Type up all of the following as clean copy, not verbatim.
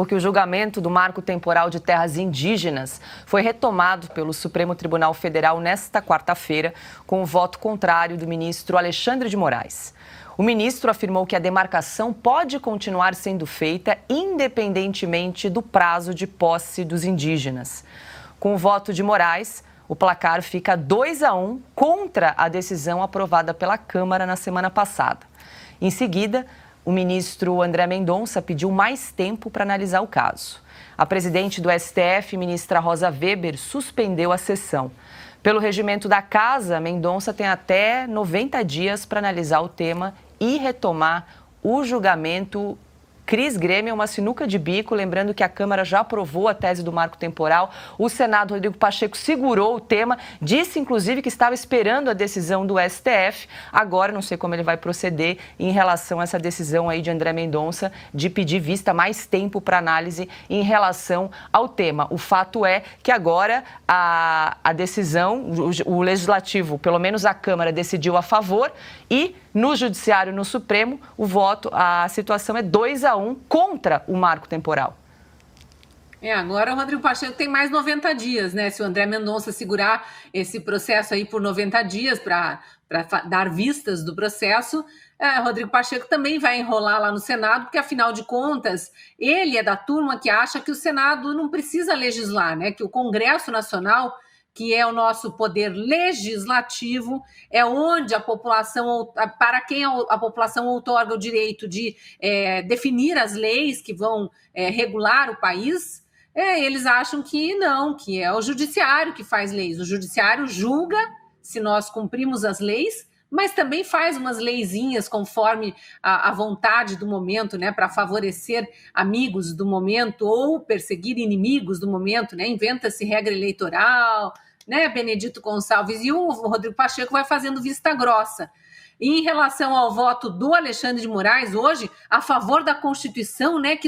porque o julgamento do marco temporal de terras indígenas foi retomado pelo Supremo Tribunal Federal nesta quarta-feira, com o voto contrário do ministro Alexandre de Moraes. O ministro afirmou que a demarcação pode continuar sendo feita independentemente do prazo de posse dos indígenas. Com o voto de Moraes, o placar fica 2-1 contra a decisão aprovada pela Câmara na semana passada. Em seguida, o ministro André Mendonça pediu mais tempo para analisar o caso. A presidente do STF, ministra Rosa Weber, suspendeu a sessão. Pelo regimento da Casa, Mendonça tem até 90 dias para analisar o tema e retomar o julgamento. Cris Grêmio é uma sinuca de bico, lembrando que a Câmara já aprovou a tese do marco temporal. O Senado, Rodrigo Pacheco, segurou o tema, disse inclusive que estava esperando a decisão do STF. Agora, não sei como ele vai proceder em relação a essa decisão aí de André Mendonça de pedir vista mais tempo para análise em relação ao tema. O fato é que agora a decisão, o Legislativo, pelo menos a Câmara, decidiu a favor e no Judiciário, no Supremo, a situação é 2-1 contra o marco temporal. Agora o Rodrigo Pacheco tem mais 90 dias, né? Se o André Mendonça segurar esse processo aí por 90 dias para dar vistas do processo, Rodrigo Pacheco também vai enrolar lá no Senado, porque afinal de contas, ele é da turma que acha que o Senado não precisa legislar, né? Que o Congresso Nacional, que é o nosso poder legislativo, é onde a população, para quem a população outorga o direito de definir as leis que vão regular o país. Eles acham que não, que é o judiciário que faz leis. O judiciário julga se nós cumprimos as leis, mas também faz umas leizinhas conforme a vontade do momento, né, para favorecer amigos do momento ou perseguir inimigos do momento, né? Inventa-se regra eleitoral, né, Benedito Gonçalves, e o Rodrigo Pacheco vai fazendo vista grossa. E em relação ao voto do Alexandre de Moraes, hoje, a favor da Constituição, né, que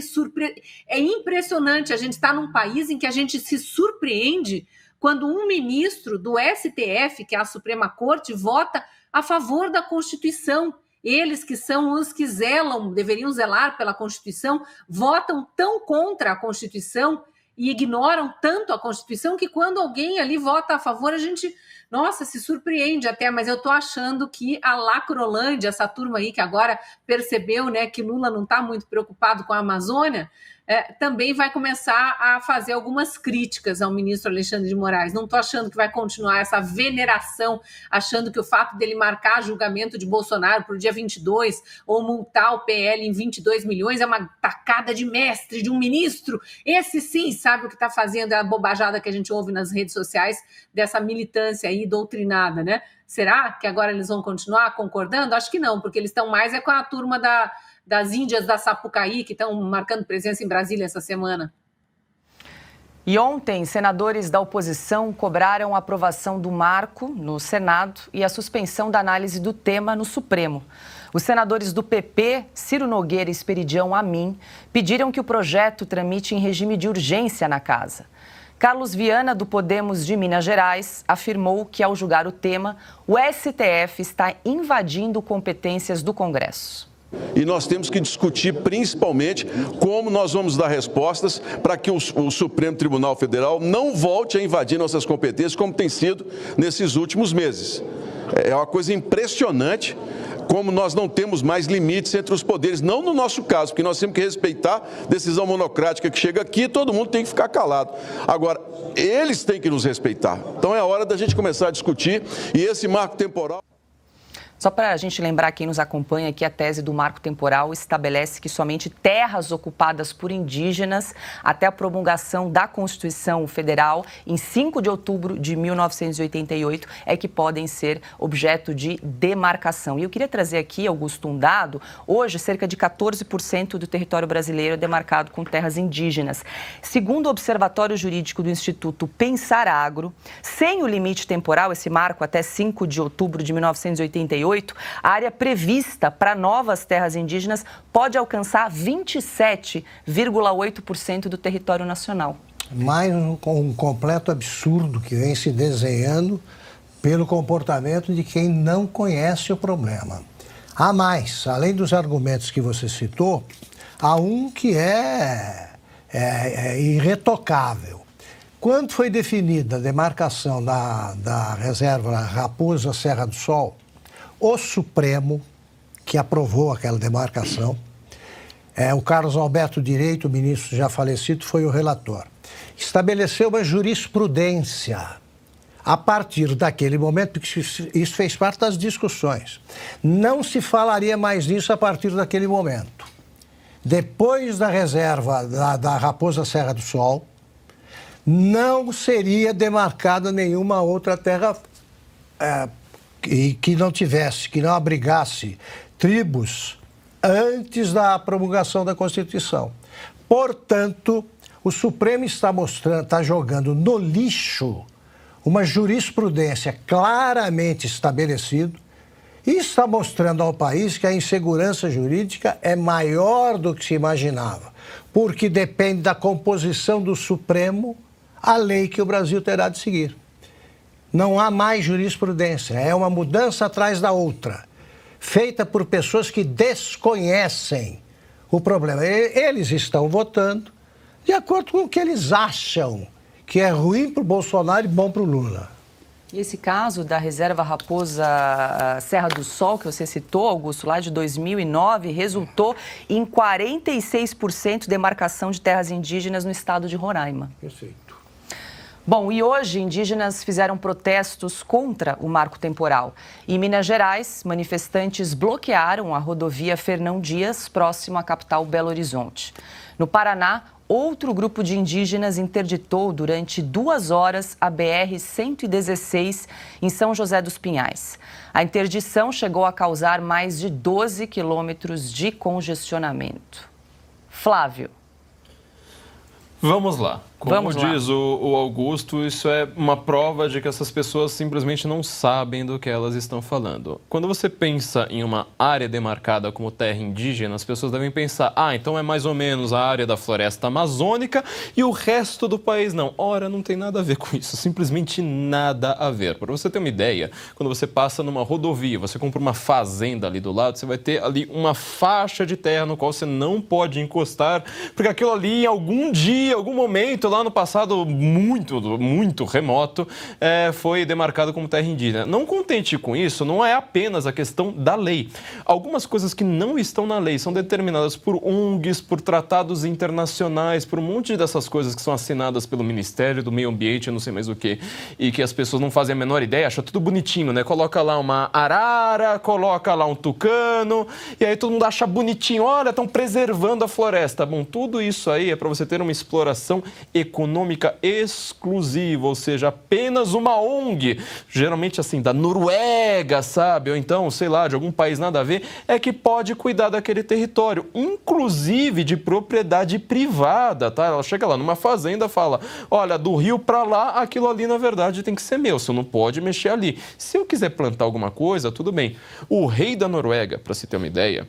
é impressionante, a gente está num país em que a gente se surpreende quando um ministro do STF, que é a Suprema Corte, vota a favor da Constituição. Eles que são os que deveriam zelar pela Constituição, votam tão contra a Constituição e ignoram tanto a Constituição que quando alguém ali vota a favor, a gente, nossa, se surpreende até, mas eu tô achando que a Lacrolândia, essa turma aí que agora percebeu, né, que Lula não está muito preocupado com a Amazônia, também vai começar a fazer algumas críticas ao ministro Alexandre de Moraes. Não estou achando que vai continuar essa veneração, achando que o fato dele marcar julgamento de Bolsonaro para o dia 22 ou multar o PL em 22 milhões é uma tacada de mestre de um ministro. Esse sim sabe o que está fazendo, é a bobajada que a gente ouve nas redes sociais dessa militância aí doutrinada, né? Será que agora eles vão continuar concordando? Acho que não, porque eles estão mais com a turma das Índias da Sapucaí, que estão marcando presença em Brasília essa semana. E ontem, senadores da oposição cobraram a aprovação do marco no Senado e a suspensão da análise do tema no Supremo. Os senadores do PP, Ciro Nogueira e Esperidião Amin, pediram que o projeto tramite em regime de urgência na Casa. Carlos Viana, do Podemos de Minas Gerais, afirmou que, ao julgar o tema, o STF está invadindo competências do Congresso. E nós temos que discutir principalmente como nós vamos dar respostas para que o Supremo Tribunal Federal não volte a invadir nossas competências como tem sido nesses últimos meses. É uma coisa impressionante como nós não temos mais limites entre os poderes, não no nosso caso, porque nós temos que respeitar a decisão monocrática que chega aqui e todo mundo tem que ficar calado. Agora, eles têm que nos respeitar. Então é a hora da gente começar a discutir e esse marco temporal... Só para a gente lembrar quem nos acompanha que a tese do marco temporal estabelece que somente terras ocupadas por indígenas até a promulgação da Constituição Federal em 5 de outubro de 1988 é que podem ser objeto de demarcação. E eu queria trazer aqui, Augusto, um dado. Hoje, cerca de 14% do território brasileiro é demarcado com terras indígenas. Segundo o Observatório Jurídico do Instituto Pensar Agro, sem o limite temporal, esse marco até 5 de outubro de 1988, a área prevista para novas terras indígenas pode alcançar 27,8% do território nacional. Mais um completo absurdo que vem se desenhando pelo comportamento de quem não conhece o problema. Há mais, além dos argumentos que você citou, há um que é irretocável. Quando foi definida a demarcação da reserva Raposa Serra do Sol, o Supremo, que aprovou aquela demarcação, o Carlos Alberto Direito, o ministro já falecido, foi o relator, estabeleceu uma jurisprudência a partir daquele momento, porque isso fez parte das discussões. Não se falaria mais nisso a partir daquele momento. Depois da reserva da Raposa Serra do Sol, não seria demarcada nenhuma outra terra que não abrigasse tribos antes da promulgação da Constituição. Portanto, o Supremo está jogando no lixo uma jurisprudência claramente estabelecida e está mostrando ao país que a insegurança jurídica é maior do que se imaginava, porque depende da composição do Supremo a lei que o Brasil terá de seguir. Não há mais jurisprudência, é uma mudança atrás da outra, feita por pessoas que desconhecem o problema. Eles estão votando de acordo com o que eles acham que é ruim para o Bolsonaro e bom para o Lula. E esse caso da reserva Raposa Serra do Sol, que você citou, Augusto, lá de 2009, resultou em 46% de demarcação de terras indígenas no estado de Roraima. Perfeito. Bom, e hoje indígenas fizeram protestos contra o marco temporal. Em Minas Gerais, manifestantes bloquearam a rodovia Fernão Dias, próximo à capital Belo Horizonte. No Paraná, outro grupo de indígenas interditou durante 2 horas a BR-116 em São José dos Pinhais. A interdição chegou a causar mais de 12 quilômetros de congestionamento. Flávio. Vamos lá. Como diz lá. o Augusto, isso é uma prova de que essas pessoas simplesmente não sabem do que elas estão falando. Quando você pensa em uma área demarcada como terra indígena, as pessoas devem pensar, então é mais ou menos a área da floresta amazônica e o resto do país não. Ora, não tem nada a ver com isso, simplesmente nada a ver. Para você ter uma ideia, quando você passa numa rodovia, você compra uma fazenda ali do lado, você vai ter ali uma faixa de terra no qual você não pode encostar, porque aquilo ali, em algum dia, algum momento, lá no passado muito remoto, foi demarcado como terra indígena. Não contente com isso, não é apenas a questão da lei. Algumas coisas que não estão na lei são determinadas por ONGs, por tratados internacionais, por um monte dessas coisas que são assinadas pelo Ministério do Meio Ambiente, não sei mais o quê, e que as pessoas não fazem a menor ideia, acham tudo bonitinho, né? Coloca lá uma arara, coloca lá um tucano, e aí todo mundo acha bonitinho, olha, estão preservando a floresta. Bom, tudo isso aí é para você ter uma exploração econômica exclusiva, ou seja, apenas uma ONG, geralmente assim, da Noruega, sabe? Ou então, sei lá, de algum país nada a ver, é que pode cuidar daquele território, inclusive de propriedade privada, tá? Ela chega lá numa fazenda e fala, olha, do rio para lá, aquilo ali na verdade tem que ser meu, você não pode mexer ali. Se eu quiser plantar alguma coisa, tudo bem. O rei da Noruega, para se ter uma ideia,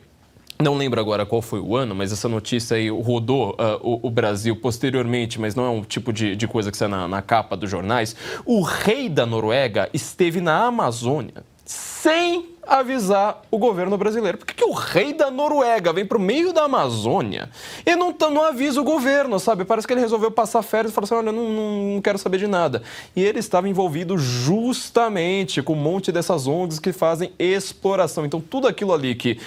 não lembro agora qual foi o ano, mas essa notícia aí rodou o Brasil posteriormente, mas não é um tipo de coisa que sai na capa dos jornais. O rei da Noruega esteve na Amazônia sem avisar o governo brasileiro. Por que o rei da Noruega vem para o meio da Amazônia e não avisa o governo, sabe? Parece que ele resolveu passar férias e falou assim, olha, não quero saber de nada. E ele estava envolvido justamente com um monte dessas ONGs que fazem exploração. Então, tudo aquilo ali que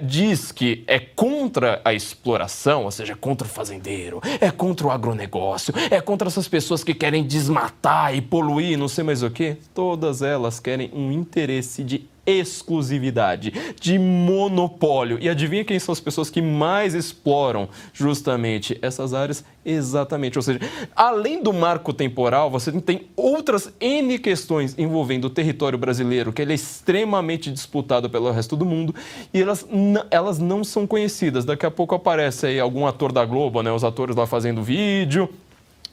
diz que é contra a exploração, ou seja, contra o fazendeiro, é contra o agronegócio, é contra essas pessoas que querem desmatar e poluir, não sei mais o quê, todas elas querem um interesse de exclusividade, de monopólio. E adivinha quem são as pessoas que mais exploram justamente essas áreas? Exatamente. Ou seja, além do marco temporal, você tem outras N questões envolvendo o território brasileiro, que ele é extremamente disputado pelo resto do mundo, e elas não são conhecidas. Daqui a pouco aparece aí algum ator da Globo, né? Os atores lá fazendo vídeo.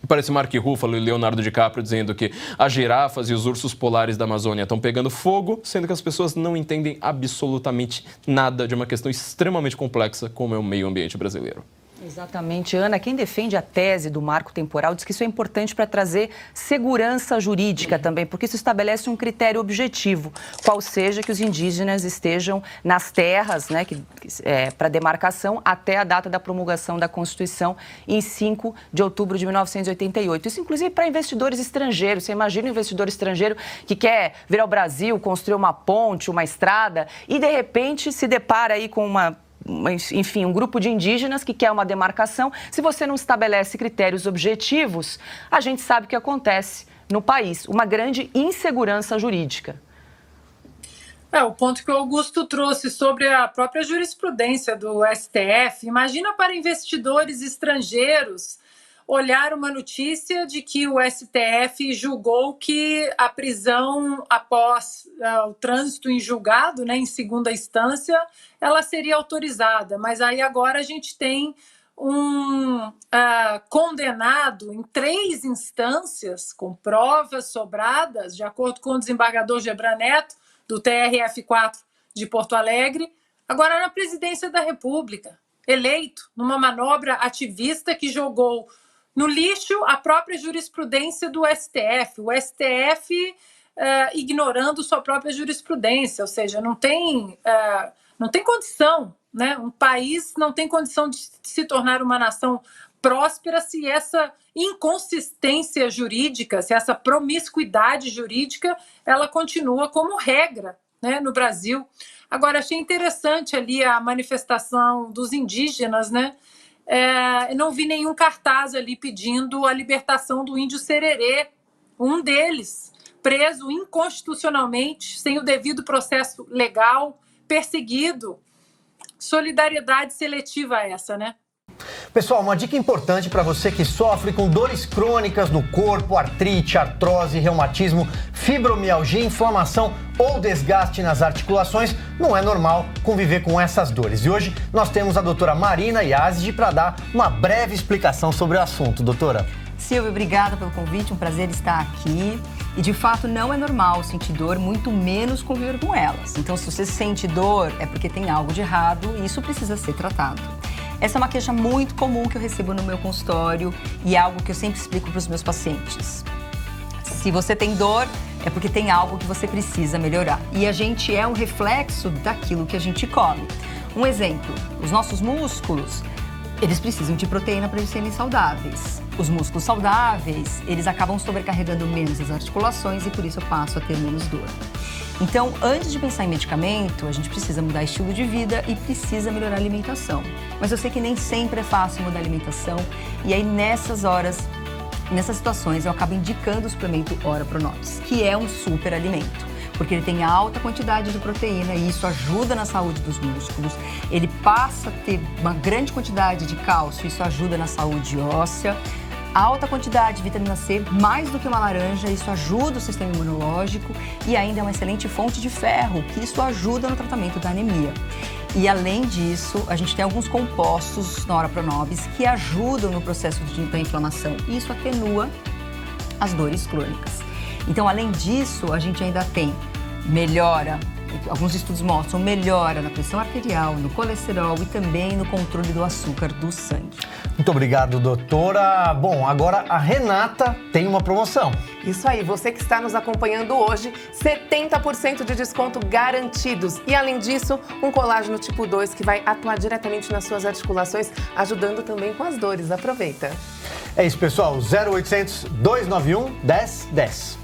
Parece Mark Ruffalo e Leonardo DiCaprio dizendo que as girafas e os ursos polares da Amazônia estão pegando fogo, sendo que as pessoas não entendem absolutamente nada de uma questão extremamente complexa como é o meio ambiente brasileiro. Exatamente, Ana. Quem defende a tese do marco temporal diz que isso é importante para trazer segurança jurídica também, porque isso estabelece um critério objetivo, qual seja que os indígenas estejam nas terras, né, para demarcação até a data da promulgação da Constituição em 5 de outubro de 1988. Isso, inclusive, para investidores estrangeiros. Você imagina um investidor estrangeiro que quer vir ao Brasil, construir uma ponte, uma estrada e, de repente, se depara aí com um grupo de indígenas que quer uma demarcação. Se você não estabelece critérios objetivos, a gente sabe o que acontece no país, uma grande insegurança jurídica. O ponto que o Augusto trouxe sobre a própria jurisprudência do STF. Imagina para investidores estrangeiros olhar uma notícia de que o STF julgou que a prisão após o trânsito em julgado, né, em segunda instância, ela seria autorizada. Mas aí agora a gente tem um condenado em 3 instâncias, com provas sobradas, de acordo com o desembargador Gebran Neto, do TRF4 de Porto Alegre, agora na presidência da República, eleito numa manobra ativista que jogou no lixo a própria jurisprudência do STF. O STF ignorando sua própria jurisprudência, ou seja, não tem condição, né? Um país não tem condição de se tornar uma nação próspera se essa inconsistência jurídica, se essa promiscuidade jurídica, ela continua como regra, né, no Brasil. Agora, achei interessante ali a manifestação dos indígenas, né? Não vi nenhum cartaz ali pedindo a libertação do índio Sererê, um deles, preso inconstitucionalmente, sem o devido processo legal, perseguido. Solidariedade seletiva essa, né? Pessoal, uma dica importante para você que sofre com dores crônicas no corpo, artrite, artrose, reumatismo, fibromialgia, inflamação ou desgaste nas articulações, não é normal conviver com essas dores. E hoje nós temos a doutora Marina Yazdi para dar uma breve explicação sobre o assunto. Doutora. Silvia, obrigada pelo convite, um prazer estar aqui. E de fato não é normal sentir dor, muito menos conviver com elas. Então se você sente dor é porque tem algo de errado e isso precisa ser tratado. Essa é uma queixa muito comum que eu recebo no meu consultório e é algo que eu sempre explico para os meus pacientes. Se você tem dor, é porque tem algo que você precisa melhorar. E a gente é um reflexo daquilo que a gente come. Um exemplo, os nossos músculos, eles precisam de proteína para eles serem saudáveis. Os músculos saudáveis, eles acabam sobrecarregando menos as articulações e por isso eu passo a ter menos dor. Então, antes de pensar em medicamento, a gente precisa mudar estilo de vida e precisa melhorar a alimentação. Mas eu sei que nem sempre é fácil mudar a alimentação e aí nessas horas, nessas situações, eu acabo indicando o suplemento Ora Pronobis, que é um super alimento, porque ele tem alta quantidade de proteína e isso ajuda na saúde dos músculos. Ele passa a ter uma grande quantidade de cálcio, isso ajuda na saúde óssea. Alta quantidade de vitamina C, mais do que uma laranja, isso ajuda o sistema imunológico e ainda é uma excelente fonte de ferro, que isso ajuda no tratamento da anemia. E além disso, a gente tem alguns compostos na Ora Pronobis que ajudam no processo da inflamação e isso atenua as dores crônicas. Então, além disso, a gente ainda tem melhora, alguns estudos mostram melhora na pressão arterial, no colesterol e também no controle do açúcar do sangue. Muito obrigado, doutora. Bom, agora a Renata tem uma promoção. Isso aí, você que está nos acompanhando hoje, 70% de desconto garantidos. E além disso, um colágeno tipo 2 que vai atuar diretamente nas suas articulações, ajudando também com as dores. Aproveita. É isso, pessoal. 0800 291 1010.